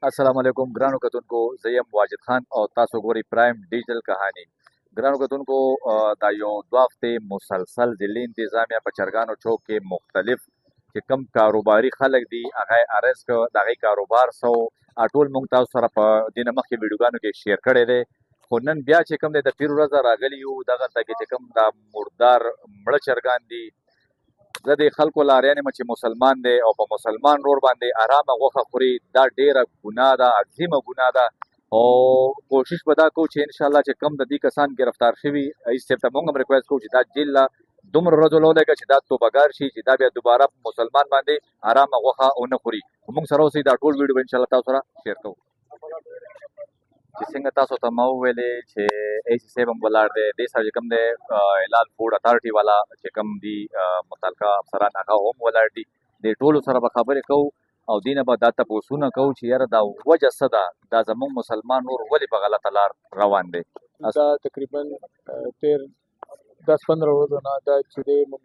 السلام علیکم ګرانو کتونکو، زه یم واجد خان او تاسو ګورئ پرایم ډیجیټل کهانی. ګرانو کتونکو، دا یو 2 هفتې مسلسل ضلعي انتظامیه په چرګانو چوک کې مختلف چې کوم کاروباري خلک دي هغه ارست کړ، د هغې کاروبار سو ټول موږ تاسو سره په دې نه مخکې ویډیوګانو کې شیر کړی دی. خو نن بیا چې کوم دی د پیر ورځه راغلي یو دغلته کې چې کوم دا مردار مړه چرګان دي، زه د خلکو لاریان یم چې مسلمان دی او په مسلمان رور باندې ارامه غوښه خوري، دا ډیره ګناه ده، عظیمه ګناه ده. او کوشش به دا کوو چې انشاءالله چې کم د دې کسان ګرفتار شوي رئیس صاحب ته موږ هم ریکویسټ کوو چې دا جیل له دومره ورځو ولولېږه چې دا توبهګار شي، چې دا بیا دوباره په مسلمان باندې ارامه غوښه ونه خوري. موږ سره اوسئ، دا ټول ویډیو به انشاءالله تاسو سره شیر کوو. چې څنګه تاسو ته ما وویلې چې ای سی صاحب هم ولاړ دی، دې سره چې کوم دی هلال فوډ اتارټي والا چې کوم دي متعلقه افسران هغه هم ولاړ دي. دې ټولو سره به خبرې کوو او دې نه به دا تپوسونه کوو چې یاره دا وجه څه ده، دا زموږ مسلمان نور ولې په غلطه لار روان دی. دا تقریبا 10-15 ورځو نه دا چې دی موږ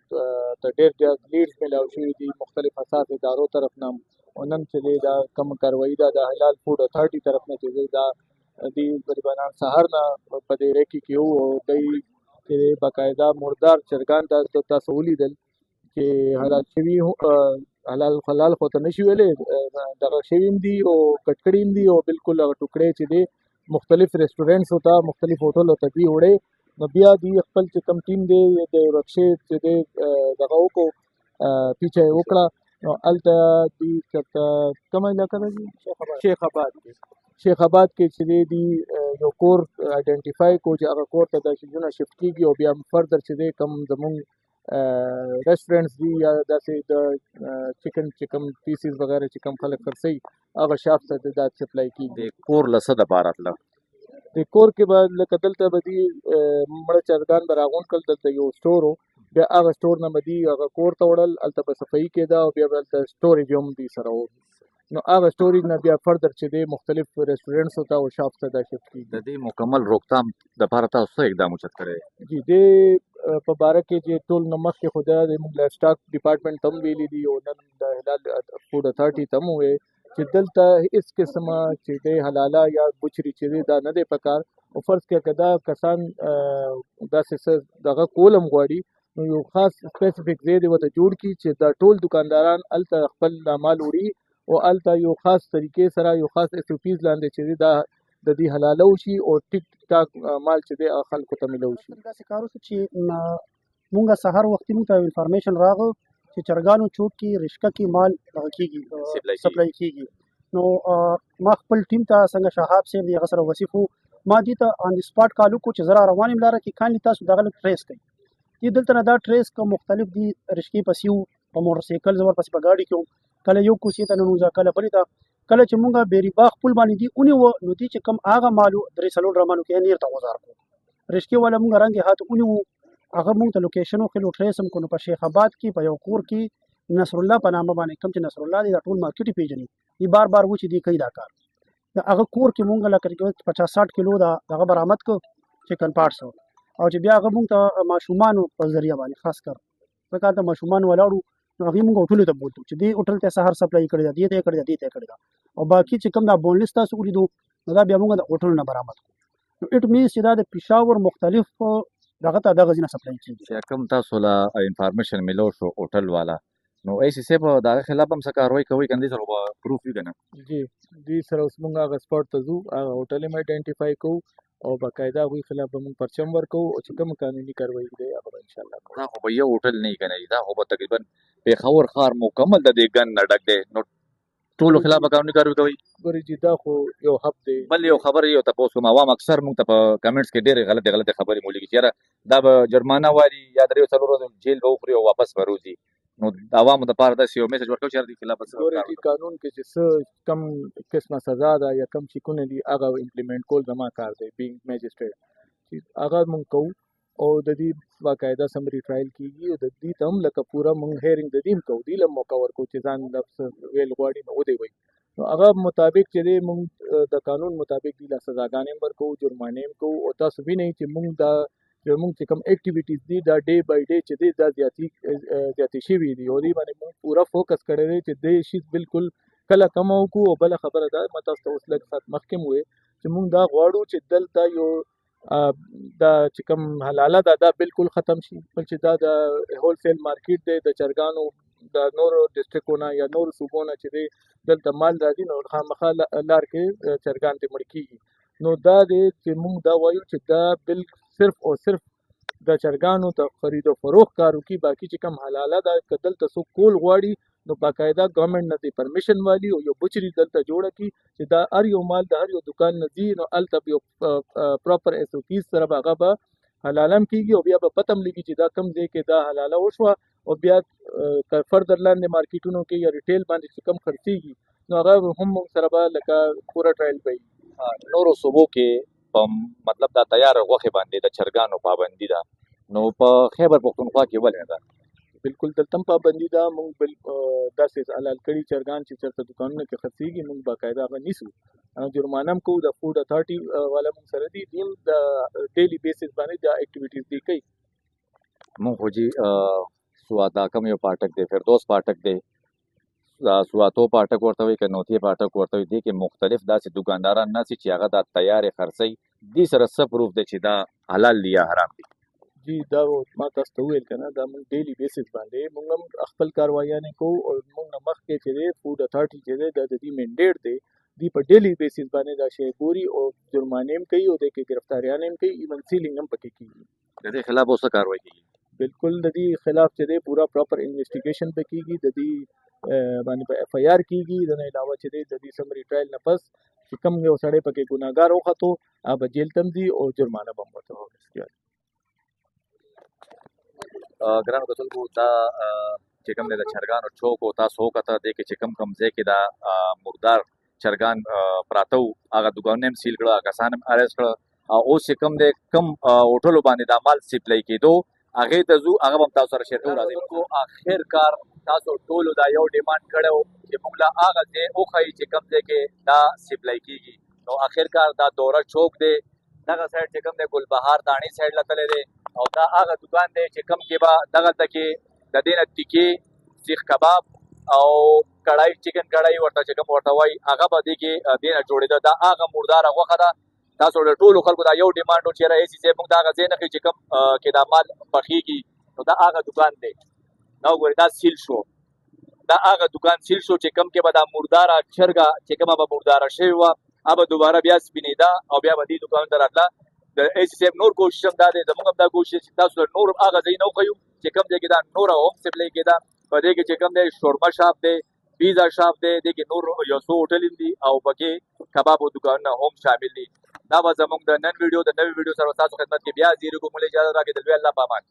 ته ډېر زیات لیډز میلاو شوي دي مختلف حساس ادارو طرف نه، او نن چې دی دا کوم کاروایي ده د هلال فوډ اتارټي طرف نه چې دی دا دوی غریبانان سهار نه په دې ریکې کې وو، او دوی چې دی باقاعده مردار چرګان تاسو ولیدل چې حلال شوي حلال خو ته نشي ویلی، دغه شوي هم دي او کټ کړي هم دي، او بالکل هغه ټوکړې چې دی مختلف ریسټورینټسو ته مختلف هوټلو ته دوی وړې. نو بیا دوی خپل چې کوم ټیم دی د رکشې چې دی دغه وکړو پیچه یې وکړه، نو هلته دوی چېرته کومه علاقه ده شیخ آباد کې چې دی یو کور آیډنټیفای کړو چې هغه کور ته دا شیزونه شفټ کېږي، او بیا فردر چې دی کوم زمونږ ریسټورینټس دي یا داسې د چکن چې کوم پیسز وغیره چې کوم خلک خرڅوي هغه شاپ ته دا سپلای کېږي. د کور له څه دپاره تله؟ د کور کې به لکه دلته به دي مړه چرګان به راغونډ کړل، دلته یو سټور و، بیا هغه سټور نه به دي هغه کور ته وړل، هلته به صفایي کېده او بیا به هلته سټوریج هم دوی سره و. نو هغه سټوریج نه بیا فردر چې دی مختلف ریسټورینټسو ته او شاپس ته دا شفټ کېږي. د دې مکمل روکتام دپاره تاسو څه اقدام اوچت کړی دی؟ جی دې په باره کې چې ټول نه مخکې خو دا د موږ لایف سټاک ډپارټمنټ ته هم ویلي دي، او نن د هلال فوډ اتارټي ته هم وویل چې دلته هېڅ قسمه چې دی حلاله یا بچري چې دی دا نه دی په کار. او فرض کړه که دا کسان داسې څه دغه کول هم غواړي، نو یو خاص سپیسیفیک ځای دې ورته جوړ کړي چې دا ټول دکانداران هلته خپل مال وړي، او هلته یو خاص طریقې سره یو خاص ایس او پیز لاندې چې دی دا د دې حلاله وشي او ټیک ټاک مال چې دی خلکو ته ملو شي. داسې کار وشو چې مونږ سهار وختي مونږ ته انفارمیشن راغو چې چرګانو چوک کې رشکه کې مال دغه کېږي سپلای کېږي. نو ما خپل ټیم ته څنګه شهاب صاحب دی هغه سره وصیف وو، ما دې ته آن د سپاټ کال وکړو چې زه را روان یم لاره کې کاندې تاسو دغه لږ ټریس کوئ. دې دلته نه دا ټریس که مختلف دي رشکې پسې وو، په موټرسایکل زه ورپسې په ګاډي کې وم، کله یو کوڅې ته ننوځه کله بلې ته، کله چې مونږ بیري باغ پل باندې دي ونیوه، نو دې چې کوم هغه مال و 3 ډرمانو کې نیر ته غوځار کړو. رشکې والا مونږ رنګې هات ونیوو، هغه مونږ ته لوکیشن وښیلو، ټریس هم کړو. په شیخ آباد کې په یو کور کې نصر الله په نامه باندې کوم چې نصر الله دی دا ټول مارکیټ یې پیژني، دی بار بار و چې دی کوي دا کار. د هغه کور کې مونږ لکه 50-60 کیلو دغه برآمد کړو چکن پارټس، او چې بیا هغه مونږ ته ماشومانو په ذریعه باندې خاص کر ځکه هلته ماشومان ولاړو، نو هغې مونږ هوټلو ته بوتلو چې دې هوټل ته سهار سپلای کړې ده، دې ته یې کړې ده، دې ته یې کړې ده، او باقي چې کوم دا بونلیس تاسو ولیدو نو دا بیا مونږ د هوټلو نه برآمد کړو. نو اټ مینس چې دا د پېښور مختلف دغه ته دغه ځینه سپلای کېږي. چې کوم تاسو له انفارمیشن میلو شو هوټل والا، نو ای سی صاحب د هغه خلاف هم څه کاروایي کوئ که دې سره به پروف وي که نه؟ جی دوی سره اوس مونږ هغه سپاټ ته ځو، هغه هوټل هم آیډنټیفای کوو او باقاعده هغوی خلاف به مونږ پرچم ورکوو، او چې کوم قانوني کاروایي دی هغه به انشاءالله کوو. دا خو به یو هوټل نه وي که نه، دا خو به تقریبا پېښور ښار مکمل د دې ګن نه ډک دی، نو ټولو خلاف به قانوني کاروایي کوئ؟ ګورې جی دا خو یو حق دی. بل یو خبره یو تپوس کوم، عوام اکثر موږ ته په کمنټس کې ډېرې غلطې خبرې مولېږي چې یاره دا به جرمانه والي یا 3-4 ورځې جیل به وخوري او واپس به روځي. نو د عوامو دپاره داسې یو میسج ورکوو چې یاره دې خلاف به څه ګورې جی قانون کې چې څه کم قسمه سزا ده یا کم چیکونه دي هغه امپلیمنټ کول زما کار دی بینګ میجسټریټ، چې هغه مونږ کوو، او د دې باقاعده سمري ټرایل کېږي، او د دې ته هم لکه پوره مونږ هیرینګ د دې هم کوو، دې له موقع ورکوو چې ځان لفظ ویل غواړي نو ودې وایي، نو هغه مطابق چې دی مونږ د قانون مطابق دې له سزاګانې هم ورکوو، جرمانې هم کوو. او تاسو وینئ چې مونږ دا زموږ چې کوم اکټیویټیز دي دا ډے بای ډے چې دی دا زیاتې شوي دي، او دې باندې مونږ پوره فوکس کړی دی چې دې شي بالکل کله کمه وکړو. او بله خبره ده ما تاسو ته اوس لږ ساعت مخکې هم وویل چې موږ دا غواړو چې دلته یو دا چې کوم حلاله ده دا بالکل ختم شي، بل چې دا د هول سیل مارکیټ دی د چرګانو د نورو ډسټرکټونو یا نورو صوبو نه چې دی دلته مال راځي نو خامخا لار کې چرګان ته مړ کېږي. نو دا دی چې موږ دا وایو چې دا صرف او صرف د چرګانو د خرید او فروخت کار وکړي. باقي چې کوم حلاله ده که دلته څوک کول غواړي نو باقاعده ګورنمنټ نه دی پرمیشن والی او یو بچري دلته جوړه کړي چې دا هر یو مال د هر یو دکان نه ځي نو هلته یو پراپر ایس او پیز سره به هغه به حلاله هم کېږي او بیا به پته هم لګي چې دا کوم ځای کې دا حلاله وشوه او بیا که فردر لاندې مارکیټونو کې یا ریټیل باندې چې کم خرڅېږي نو هغه هم سره به لکه پوره ټرایل به وي. نورو صوبو کې په مطلب دا تیار غوښې باندې د چرګانو پابندي ده، نو په خیبر پښتونخوا کې ولې نه ده؟ بالکل دلته هم پابندي ده. موږ داسې حلال کړي چرګان چې چېرته دوکانونو کې خرڅېږي موږ باقاعده هغه نیسو، جرمانه هم کوو. د فوډ اتھارټي والا موږ سره دي، دوی هم د ډیلی بیسس باندې دا اکټیویټیز دی کوي. مونږ خو جی سوادا کم یو پاټک دی، فردوس پاټک دی، سواتو پاټک ورته وایي که نوتي پاټک ورته وایي، دې کې مختلف داسې دوکانداران ناسي چې هغه دا تیارې خرڅوي. دې سره څه پروف دی چې دا حلال دی یا حرام دی؟ جی دا ما تاسو ته وویل که نه دا موږ ډیلی بیسس باندې موږ هم خپل کاروایانې کوو او موږ نه مخکې چې دی فوډ اتھارټي چې دی دا د دې مینډیټ دی، دوی په ډیلی بیسس باندې دا شی ګوري او جرمانې هم کوي او د کې گرفتاریانې هم کوي، ایون سیلینګ هم پکې کېږي. د دې خلاف اوس څه کاروایي کېږي؟ بالکل د دې خلاف چې دی پورا پراپر انویسټیګیشن به کېږي، د دې باندې په ایف آی آر کېږي. د نه علاوه چې دی د دې سمري ټرایل نه پس چې کوم یو سړی پکې ګناهګار وختو هغه به جیل ته هم ځي او جرمانه به هم ورته واخیستل. ګرانو کتونکو دا چې کوم دی د چرګانو چوک او تاسو وکته دې کې چې کوم ځای کې دا مردار چرګان پراته وو هغه دوکانونه هم سیل کړه، هغه کسان هم اریسټ کړه او اوس چې کوم دی کوم هوټلو باندې دا مال سپلای کېدو هغې ته ځو، هغه به هم تاسو سره شیر کوو. راځئ آخر کار تاسو ټولو دا یو ډیمانډ کړی و چې موږ له هغه ځای وښایي چې کوم ځای کې دا سپلای کېږي. نو آخر کار دا دوره چوک دی، دغه سایډ چې کوم دی ګلبهار داڼې سایډ له تللی دی او دا هغه دکان دی چې کوم کې به دغلته کې د دې نه تیکې سیخ کباب او کړای چکن کړای ورته چې کوم ورته وایي هغه به دې کې دې نه جوړېده. دا هغه مرداره غوښه ده. تاسو د ټولو خلکو دا یو ډیمانډ و چې یاره ایسي صاحب موږ د هغه ځای نه ښیي چې کوم کې دا مال پخېږي نو دا هغه دکان دی. دا وګورئ دا سیل شو، دا هغه دکان سیل شو چې کوم کې به دا مرداره چرګه چې کومه به مرداره شوې وه هغه به دوباره بیا سپینېده او بیا به دې دکانونو ته راتله. د ایسي صاحب نور کوشش هم دا دی، زموږ هم دا کوشش چې تاسو ته نور هغه ځای نه وښیو چې کوم ځای کې دا نوره هم سپلای کېده. په دې کې چې کوم دی شورما شاپ دی، پیزا شاپ دی، دې کې نور یو څو هوټل دي او پکې کبابو دکانونه هم شامل دي. دا به زموږ د نن ویډیو د نوې ویډیو سره ستاسو خدمت کې بیا حاضرېږو. موږ له اجازه راکړئ د لوی الله په امان.